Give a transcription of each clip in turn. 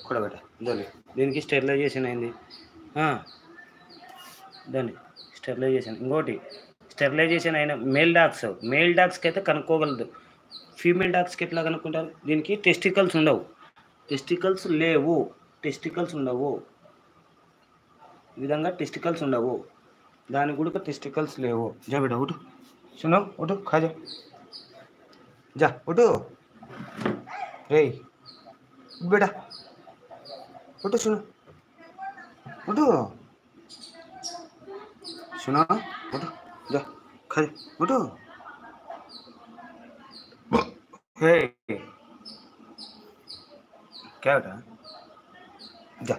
కూడబెట్ట దాన్ని దీనికి స్టెరిలైజేషన్ అయింది. దాన్ని స్టెరిలైజేషన్ ఇంకోటి స్టెరిలైజేషన్ అయిన మేల్ డాగ్స్కి అయితే కనుక్కోగలదు. ఫీమేల్ డాగ్స్కి ఎట్లా కనుక్కుంటారు? దీనికి టెస్టికల్స్ ఉండవు, టెస్టికల్స్ లేవు, టెస్టికల్స్ ఉండవు, ఈ విధంగా టెస్టికల్స్ ఉండవు. దానికి కూడా టెస్టికల్స్ లేవు. జా బేటా ఉటు, సునో ఉటు, ఖాజా जा उठो रे बेटा उठो उठो सुनो उठो जा खा उठो हे क्या बेटा जा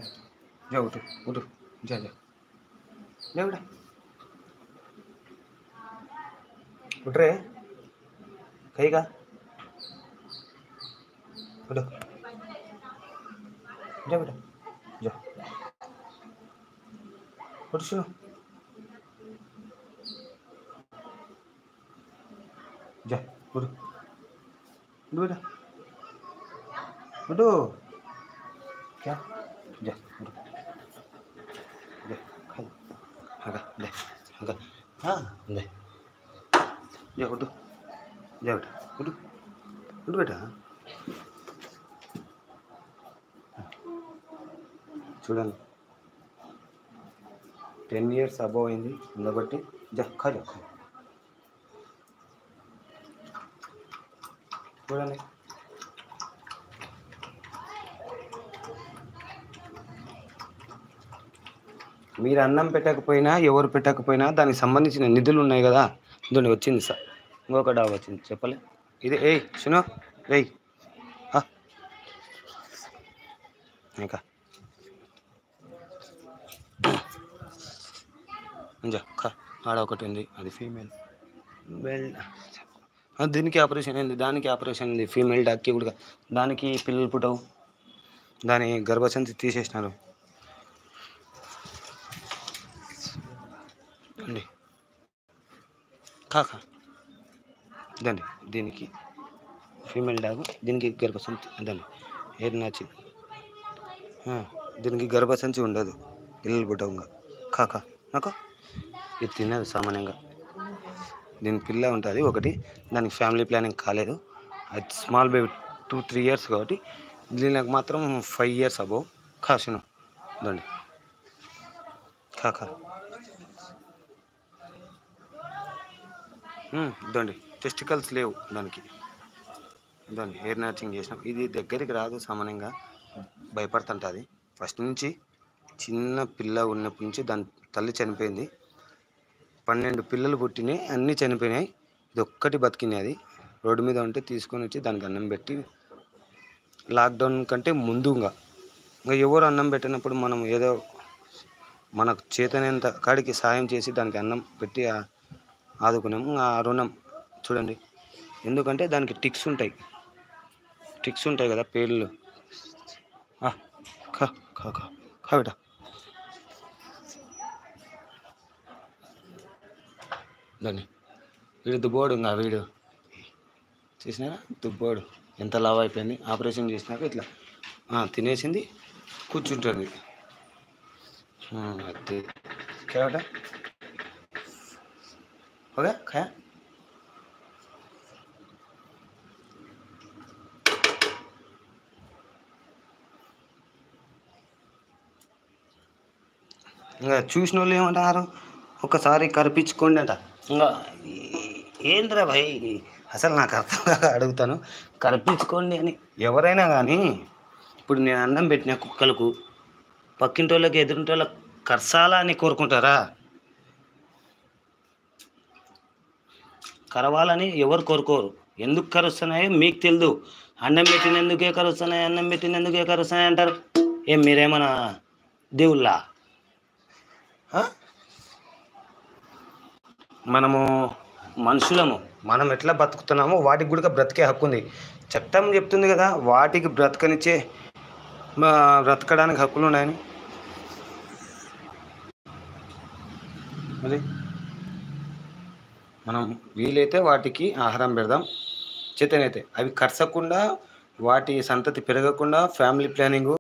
जा उठो उठो जा जा जा बेटा उठ रहे कहेगा उठो जा बेटा जा उठ सुनो जा उठो बेटा उठो क्या जा उठो जा खा हाँ ले हाँ ले जा उठो जा बेटा उठो उठ बेटा చూడండి 10 years అబవ్ అయింది ఉండబట్టి జా ఖాజా చూడండి. మీరు అన్నం పెట్టకపోయినా ఎవరు పెట్టకపోయినా దానికి సంబంధించిన నిధులు ఉన్నాయి కదా, దాన్ని వచ్చింది సార్. ఇంకొక డాగ్ వచ్చింది చెప్పలే ఇది. ఏయ్ సునో ఏయ్ ఇంకా ఆడ ఒకటి ఉంది, అది ఫీమేల్. దీనికి ఆపరేషన్ అయింది, దానికి ఆపరేషన్ ఉంది. ఫీమేల్ డాగ్కి కూడా దానికి పిల్లలు పుట్టవు, దాని గర్భసంచి తీసేసినారు అండి. కాకా దాన్ని దీనికి ఫీమేల్ డాగ్, దీనికి గర్భసంచి దాన్ని హెయిర్ నాచి, దీనికి గర్భసంచి ఉండదు, పిల్లలు పుట్టవుగా. కాకా నాకు ఇది తినదు సామాన్యంగా. దీని పిల్ల ఉంటుంది ఒకటి, దానికి ఫ్యామిలీ ప్లానింగ్ కాలేదు. అది స్మాల్ బేబీ 2-3 years కాబట్టి దీనికి మాత్రం 5 years అబవ్. కాసిను దండి కాకా దండి టెస్టికల్స్ లేవు దానికి. దాన్ని హెయిర్ నర్చింగ్ చేసినాం. ఇది దగ్గరికి రాదు సామాన్యంగా, భయపడుతుంటుంది. ఫస్ట్ నుంచి చిన్న పిల్ల ఉన్నప్పటి నుంచి దాని తల్లి చనిపోయింది. 12 పిల్లలు పుట్టినాయి, అన్నీ చనిపోయినాయి. ఇది ఒక్కటి బతికినాయి. అది రోడ్డు మీద ఉంటే తీసుకొని వచ్చి దానికి అన్నం పెట్టి, లాక్డౌన్ కంటే ముందుగా ఇంకా ఎవరు అన్నం పెట్టినప్పుడు మనం ఏదో మనకు చేతనంత కాడికి సాయం చేసి దానికి అన్నం పెట్టి ఆదుకున్నాము. ఆ రుణం చూడండి. ఎందుకంటే దానికి టిక్స్ ఉంటాయి కదా పేర్లు. ఖా ఖా ఖా ఖా బేటా దాన్ని. వీడు దుబ్బోడు ఇంకా వీడు చేసినారా, దుబ్బోడు ఎంత లావు అయిపోయింది. ఆపరేషన్ చేసినాక ఇట్లా తినేసింది, కూర్చుంటుంది. అది కేవట ఓకే ఖాయా ఇంకా చూసిన వాళ్ళు ఏమంటారు, ఒకసారి కరిపించుకోండి అంట. ఇంకా ఏంద్రా భయ్, అసలు నాకు అర్థం కాక అడుగుతాను, కరిపించుకోండి అని. ఎవరైనా కానీ ఇప్పుడు నేను అన్నం పెట్టిన కుక్కలకు పక్కింటోళ్ళకి ఎదురింటోళ్ళకి కరసాలా అని కోరుకుంటారా? కరవాలని ఎవరు కోరుకోరు. ఎందుకు కరుస్తున్నాయో మీకు తెలియదు. అన్నం పెట్టినందుకే కరుస్తున్నాయి అంటారు. ఏం మీరేమన్నా దేవుళ్ళా? మనము మనుషులము, మనం ఎట్లా బతుకుతున్నామో వాటికి కూడా బ్రతికే హక్కు ఉంది. చట్టం చెప్తుంది కదా వాటికి బ్రతకడానికి హక్కులు ఉన్నాయని. మరి మనం వీలైతే వాటికి ఆహారం పెడదాం, చేతనైతే అవి కరసకుండా, వాటి సంతతి పెరగకుండా ఫ్యామిలీ ప్లానింగు